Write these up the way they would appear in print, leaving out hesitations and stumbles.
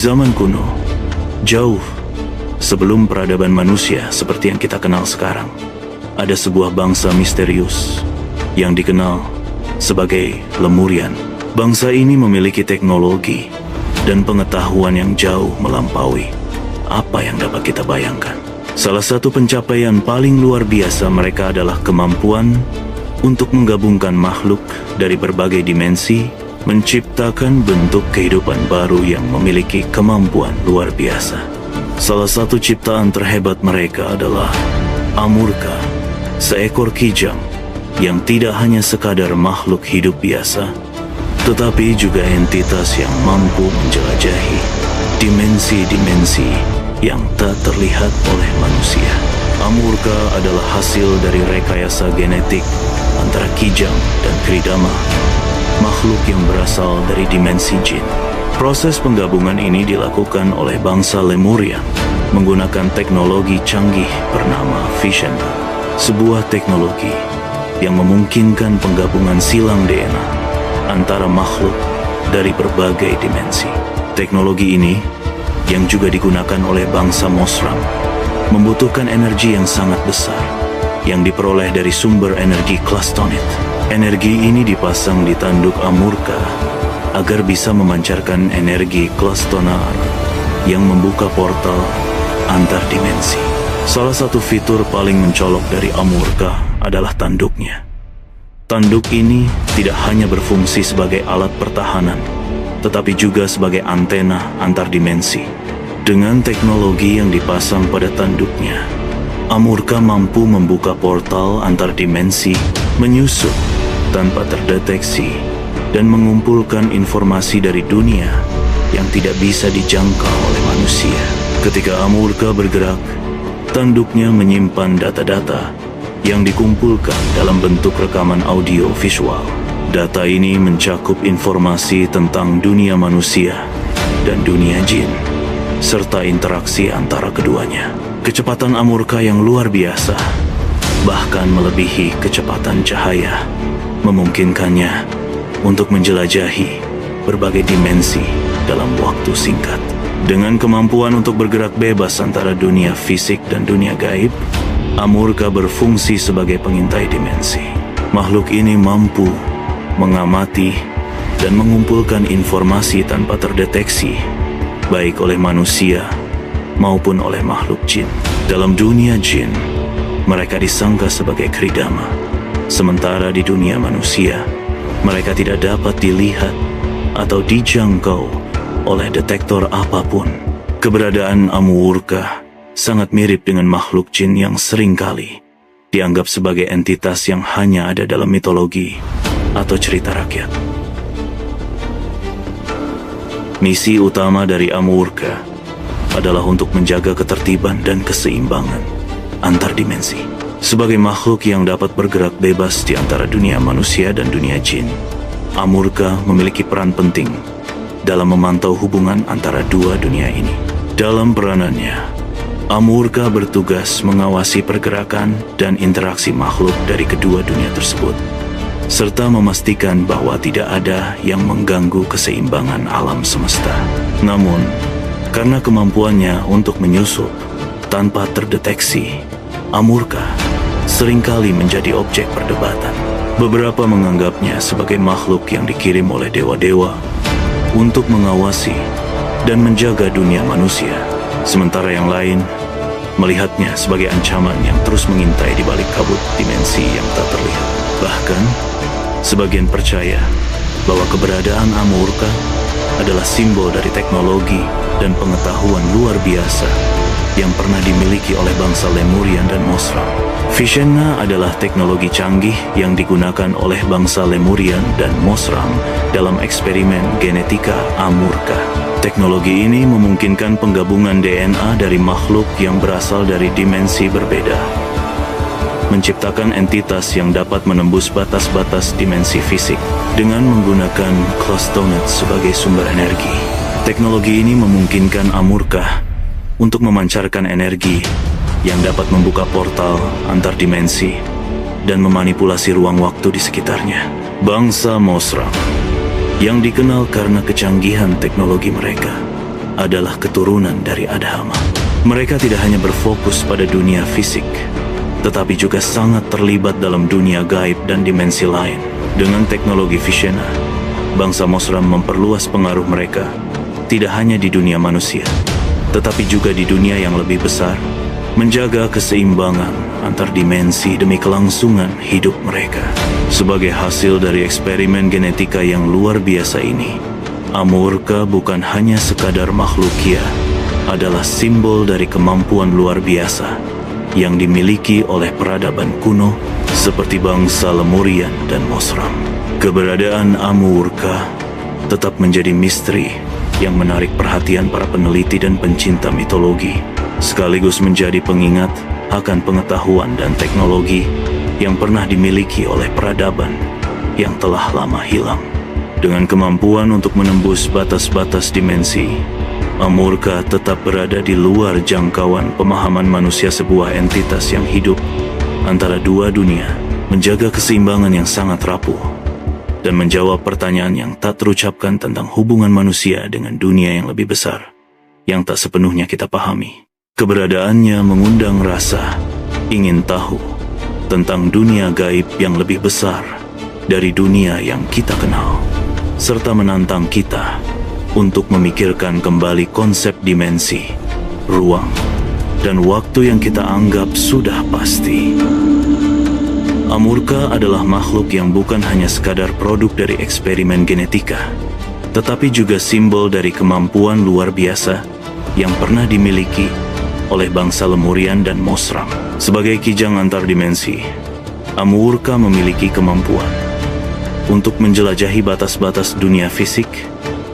Zaman kuno, jauh sebelum peradaban manusia seperti yang kita kenal sekarang, ada sebuah bangsa misterius yang dikenal sebagai Lemurian. Bangsa ini memiliki teknologi dan pengetahuan yang jauh melampaui apa yang dapat kita bayangkan. Salah satu pencapaian paling luar biasa mereka adalah kemampuan untuk menggabungkan makhluk dari berbagai dimensi, menciptakan bentuk kehidupan baru yang memiliki kemampuan luar biasa. Salah satu ciptaan terhebat mereka adalah Amurka, seekor kijang yang tidak hanya sekadar makhluk hidup biasa, tetapi juga entitas yang mampu menjelajahi dimensi-dimensi yang tak terlihat oleh manusia. Amurka adalah hasil dari rekayasa genetik antara kijang dan Tridama, makhluk yang berasal dari dimensi jin. Proses penggabungan ini dilakukan oleh bangsa Lemurian menggunakan teknologi canggih bernama Fission, sebuah teknologi yang memungkinkan penggabungan silang DNA antara makhluk dari berbagai dimensi. Teknologi ini, yang juga digunakan oleh bangsa Mosram, membutuhkan energi yang sangat besar yang diperoleh dari sumber energi Clastonite. Energi ini dipasang di tanduk Amurka agar bisa memancarkan energi Clastonar yang membuka portal antar dimensi. Salah satu fitur paling mencolok dari Amurka adalah tanduknya. Tanduk ini tidak hanya berfungsi sebagai alat pertahanan, tetapi juga sebagai antena antar dimensi. Dengan teknologi yang dipasang pada tanduknya, Amurka mampu membuka portal antar dimensi, menyusup tanpa terdeteksi, dan mengumpulkan informasi dari dunia yang tidak bisa dijangkau oleh manusia. Ketika Amurka bergerak, tanduknya menyimpan data-data yang dikumpulkan dalam bentuk rekaman audio visual. Data ini mencakup informasi tentang dunia manusia dan dunia jin, serta interaksi antara keduanya. Kecepatan Amurka yang luar biasa, bahkan melebihi kecepatan cahaya, memungkinkannya untuk menjelajahi berbagai dimensi dalam waktu singkat. Dengan kemampuan untuk bergerak bebas antara dunia fisik dan dunia gaib, Amurka berfungsi sebagai pengintai dimensi. Makhluk ini mampu mengamati dan mengumpulkan informasi tanpa terdeteksi, baik oleh manusia maupun oleh makhluk jin. Dalam dunia jin, mereka disangka sebagai Tridama, sementara di dunia manusia, mereka tidak dapat dilihat atau dijangkau oleh detektor apapun. Keberadaan Amurka sangat mirip dengan makhluk jin yang seringkali dianggap sebagai entitas yang hanya ada dalam mitologi atau cerita rakyat. Misi utama dari Amurka adalah untuk menjaga ketertiban dan keseimbangan antar dimensi. Sebagai makhluk yang dapat bergerak bebas di antara dunia manusia dan dunia jin, Amurka memiliki peran penting dalam memantau hubungan antara dua dunia ini. Dalam peranannya, Amurka bertugas mengawasi pergerakan dan interaksi makhluk dari kedua dunia tersebut, serta memastikan bahwa tidak ada yang mengganggu keseimbangan alam semesta. Namun, karena kemampuannya untuk menyusup tanpa terdeteksi, Amurka seringkali menjadi objek perdebatan. Beberapa menganggapnya sebagai makhluk yang dikirim oleh dewa-dewa untuk mengawasi dan menjaga dunia manusia, sementara yang lain melihatnya sebagai ancaman yang terus mengintai di balik kabut dimensi yang tak terlihat. Bahkan, sebagian percaya bahwa keberadaan Amurka adalah simbol dari teknologi dan pengetahuan luar biasa yang pernah dimiliki oleh bangsa Lemurian dan Mosram. Fishenna adalah teknologi canggih yang digunakan oleh bangsa Lemurian dan Mosram dalam eksperimen genetika Amurka. Teknologi ini memungkinkan penggabungan DNA dari makhluk yang berasal dari dimensi berbeda, menciptakan entitas yang dapat menembus batas-batas dimensi fisik dengan menggunakan Clastonite sebagai sumber energi. Teknologi ini memungkinkan Amurka untuk memancarkan energi yang dapat membuka portal antar dimensi dan memanipulasi ruang waktu di sekitarnya. Bangsa Mosram, yang dikenal karena kecanggihan teknologi mereka, adalah keturunan dari Adhama. Mereka tidak hanya berfokus pada dunia fisik, tetapi juga sangat terlibat dalam dunia gaib dan dimensi lain. Dengan teknologi Vishena, bangsa Mosram memperluas pengaruh mereka tidak hanya di dunia manusia, tetapi juga di dunia yang lebih besar, menjaga keseimbangan antar dimensi demi kelangsungan hidup mereka. Sebagai hasil dari eksperimen genetika yang luar biasa ini, Amurka bukan hanya sekadar makhlukia, adalah simbol dari kemampuan luar biasa yang dimiliki oleh peradaban kuno seperti bangsa Lemurian dan Mosram. Keberadaan Amurka tetap menjadi misteri yang menarik perhatian para peneliti dan pencinta mitologi, sekaligus menjadi pengingat akan pengetahuan dan teknologi yang pernah dimiliki oleh peradaban yang telah lama hilang. Dengan kemampuan untuk menembus batas-batas dimensi, Amurka tetap berada di luar jangkauan pemahaman manusia, sebuah entitas yang hidup antara dua dunia, menjaga keseimbangan yang sangat rapuh, dan menjawab pertanyaan yang tak terucapkan tentang hubungan manusia dengan dunia yang lebih besar, yang tak sepenuhnya kita pahami. Keberadaannya mengundang rasa ingin tahu tentang dunia gaib yang lebih besar dari dunia yang kita kenal, serta menantang kita untuk memikirkan kembali konsep dimensi, ruang, dan waktu yang kita anggap sudah pasti. Amurka adalah makhluk yang bukan hanya sekadar produk dari eksperimen genetika, tetapi juga simbol dari kemampuan luar biasa yang pernah dimiliki oleh bangsa Lemurian dan Mosram. Sebagai kijang antar dimensi, Amurka memiliki kemampuan untuk menjelajahi batas-batas dunia fisik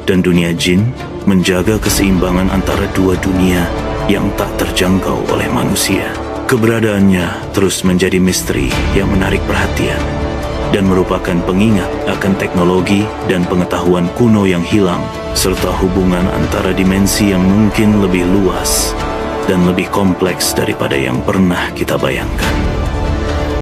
dan dunia jin, menjaga keseimbangan antara dua dunia yang tak terjangkau oleh manusia. Keberadaannya terus menjadi misteri yang menarik perhatian dan merupakan pengingat akan teknologi dan pengetahuan kuno yang hilang, serta hubungan antara dimensi yang mungkin lebih luas dan lebih kompleks daripada yang pernah kita bayangkan.